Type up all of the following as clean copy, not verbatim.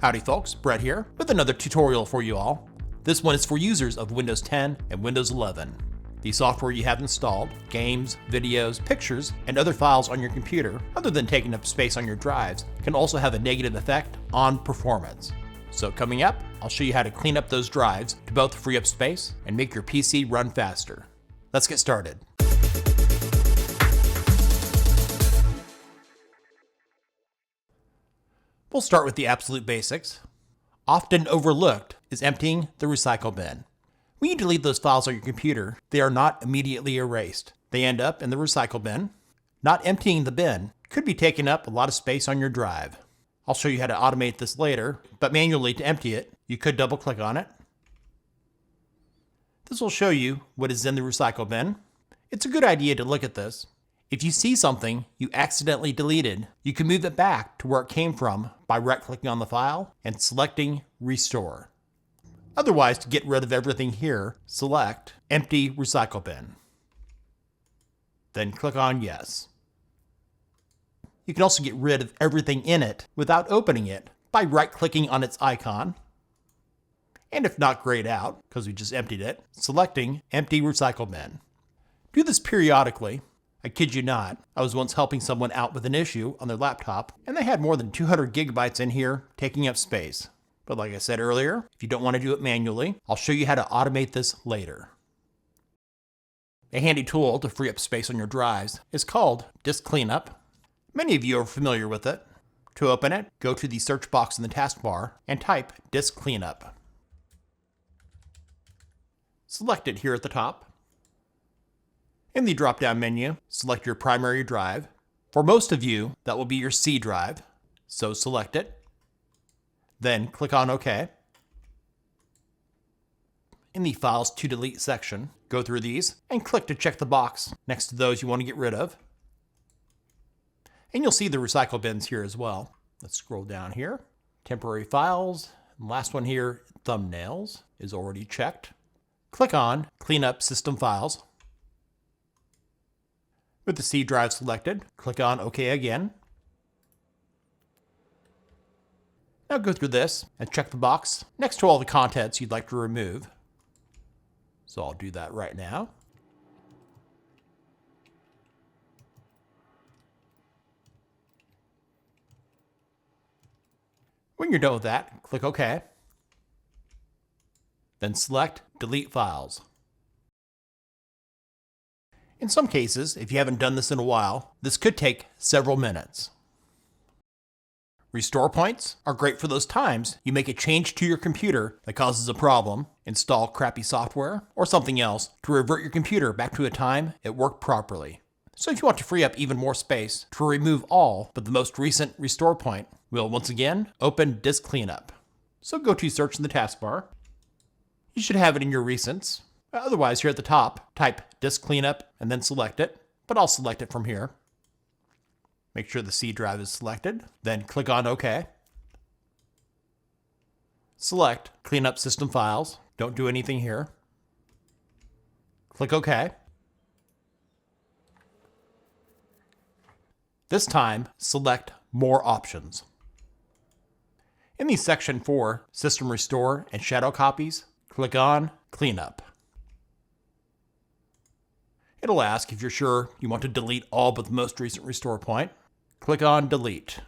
Howdy folks, Brett here with another tutorial for you all. This one is for users of Windows 10 and Windows 11. The software you have installed, games, videos, pictures, and other files on your computer, other than taking up space on your drives, can also have a negative effect on performance. So coming up, I'll show you how to clean up those drives to both free up space and make your PC run faster. Let's get started. We'll start with the absolute basics. Often overlooked is emptying the recycle bin. When you delete those files on your computer, they are not immediately erased. They end up in the recycle bin. Not emptying the bin could be taking up a lot of space on your drive. I'll show you how to automate this later, but manually to empty it, you could double click on it. This will show you what is in the recycle bin. It's a good idea to look at this. If you see something you accidentally deleted, you can move it back to where it came from by right-clicking on the file and selecting Restore. Otherwise, to get rid of everything here, select Empty Recycle Bin. Then click on Yes. You can also get rid of everything in it without opening it by right-clicking on its icon. And if not grayed out, because we just emptied it, selecting Empty Recycle Bin. Do this periodically. I kid you not, I was once helping someone out with an issue on their laptop, and they had more than 200 gigabytes in here taking up space. But like I said earlier, if you don't want to do it manually, I'll show you how to automate this later. A handy tool to free up space on your drives is called Disk Cleanup. Many of you are familiar with it. To open it, go to the search box in the taskbar and type Disk Cleanup. Select it here at the top. In the drop-down menu, select your primary drive. For most of you, that will be your C drive, so select it. Then click on OK. In the Files to Delete section, go through these and click to check the box next to those you want to get rid of. And you'll see the recycle bins here as well. Let's scroll down here. Temporary files. And last one here, thumbnails, is already checked. Click on Clean Up System Files. With the C drive selected, click on OK again. Now go through this and check the box next to all the contents you'd like to remove. So I'll do that right now. When you're done with that, click OK. Then select Delete Files. In some cases, if you haven't done this in a while, this could take several minutes. Restore points are great for those times you make a change to your computer that causes a problem, install crappy software, or something else to revert your computer back to a time it worked properly. So if you want to free up even more space to remove all but the most recent restore point, we'll once again open Disk Cleanup. So go to Search in the taskbar. You should have it in your recents. Otherwise, here at the top, type Disk Cleanup and then select it, but I'll select it from here. Make sure the C drive is selected, then click on OK. Select Clean Up System Files. Don't do anything here. Click OK. This time, select More Options. In the section for System Restore and Shadow Copies, click on Cleanup. It'll ask if you're sure you want to delete all but the most recent restore point. Click on Delete.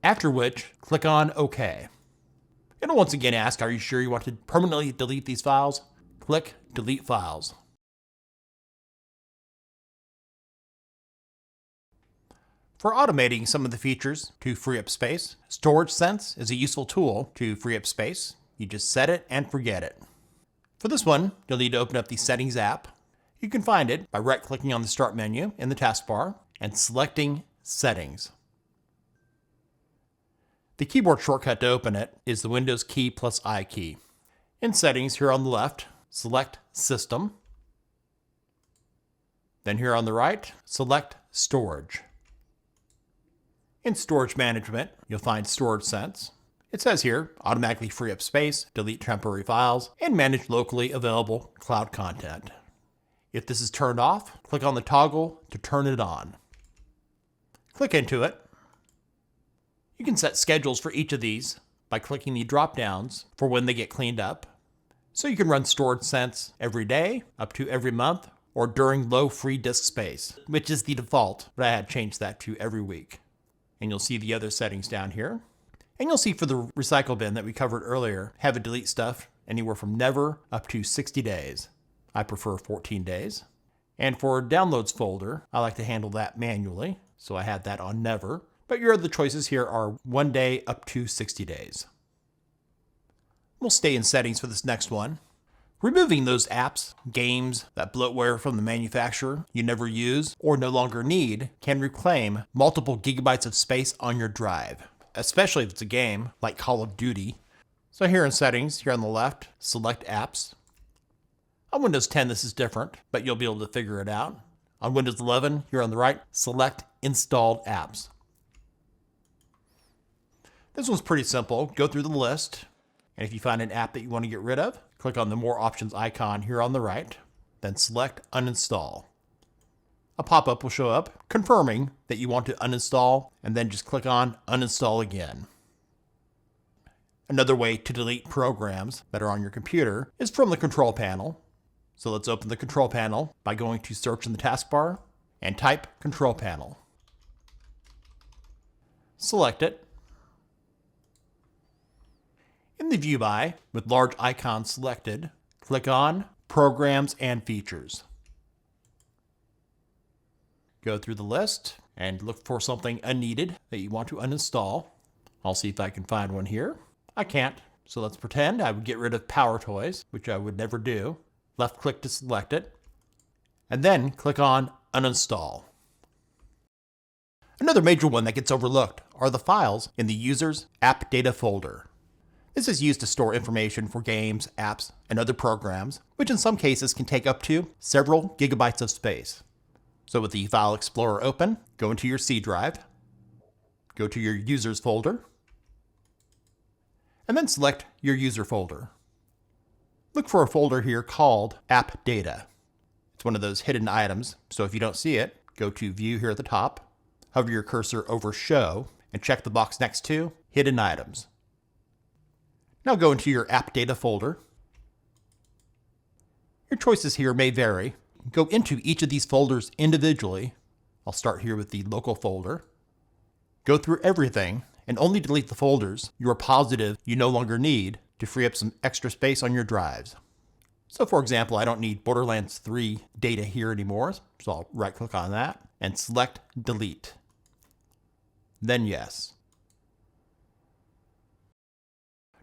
After which, click on OK. It'll once again ask, are you sure you want to permanently delete these files? Click Delete Files. For automating some of the features to free up space, Storage Sense is a useful tool to free up space. You just set it and forget it. For this one, you'll need to open up the Settings app. You can find it by right-clicking on the Start menu in the taskbar and selecting Settings. The keyboard shortcut to open it is the Windows key plus I key. In Settings, here on the left, select System. Then here on the right, select Storage. In Storage Management, you'll find Storage Sense. It says here, automatically free up space, delete temporary files, and manage locally available cloud content. If this is turned off, click on the toggle to turn it on. Click into it. You You can set schedules for each of these by clicking the drop downs for when they get cleaned up. So you can run stored cents every day, up to every month, or during low free disk space, which is the default, but I had changed that to every week. And you'll see the other settings down here. And you'll see for the recycle bin that we covered earlier, have a delete stuff anywhere from never up to 60 days. I prefer 14 days. And for downloads folder, I like to handle that manually, so I had that on never. But your other choices here are 1 day up to 60 days. We'll stay in settings for this next one. Removing those apps, games, that bloatware from the manufacturer you never use or no longer need can reclaim multiple gigabytes of space on your drive, especially if it's a game like Call of Duty. So here in settings, here on the left, select apps. On Windows 10 this is different, but you'll be able to figure it out. On Windows 11, here on the right, select installed apps. This one's pretty simple. Go through the list, and if you find an app that you want to get rid of, click on the More Options icon here on the right, then select Uninstall. A pop-up will show up confirming that you want to uninstall, and then just click on Uninstall again. Another way to delete programs that are on your computer is from the control panel. So let's open the control panel by going to Search in the taskbar and type Control Panel. Select it. In the view by, with large icons selected, click on Programs and Features. Go through the list and look for something unneeded that you want to uninstall. I'll see if I can find one here. I can't, so let's pretend I would get rid of Power Toys, which I would never do. Left click to select it, and then click on Uninstall. Another major one that gets overlooked are the files in the user's AppData folder. This is used to store information for games, apps, and other programs, which in some cases can take up to several gigabytes of space. So with the File Explorer open, go into your C drive, go to your Users folder, and then select your User folder. Look for a folder here called AppData. It's one of those hidden items, so if you don't see it, go to View here at the top, hover your cursor over Show, and check the box next to Hidden Items. Now go into your AppData folder. Your choices here may vary. Go into each of these folders individually. I'll start here with the local folder. Go through everything and only delete the folders you are positive you no longer need to free up some extra space on your drives. So for example, I don't need Borderlands 3 data here anymore, so I'll right click on that and select Delete. Then Yes.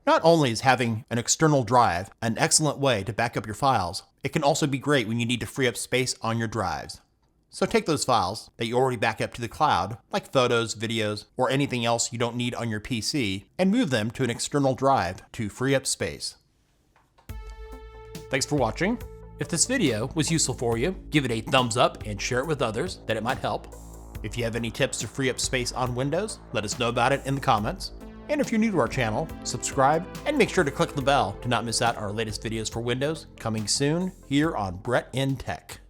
Not only is having an external drive an excellent way to back up your files, it can also be great when you need to free up space on your drives. So take those files that you already back up to the cloud, like photos, videos, or anything else you don't need on your PC, and move them to an external drive to free up space. Thanks for watching. If this video was useful for you, give it a thumbs up and share it with others that it might help. If you have any tips to free up space on Windows, let us know about it in the comments. And if you're new to our channel, subscribe and make sure to click the bell to not miss out our latest videos for Windows coming soon here on Brett in Tech.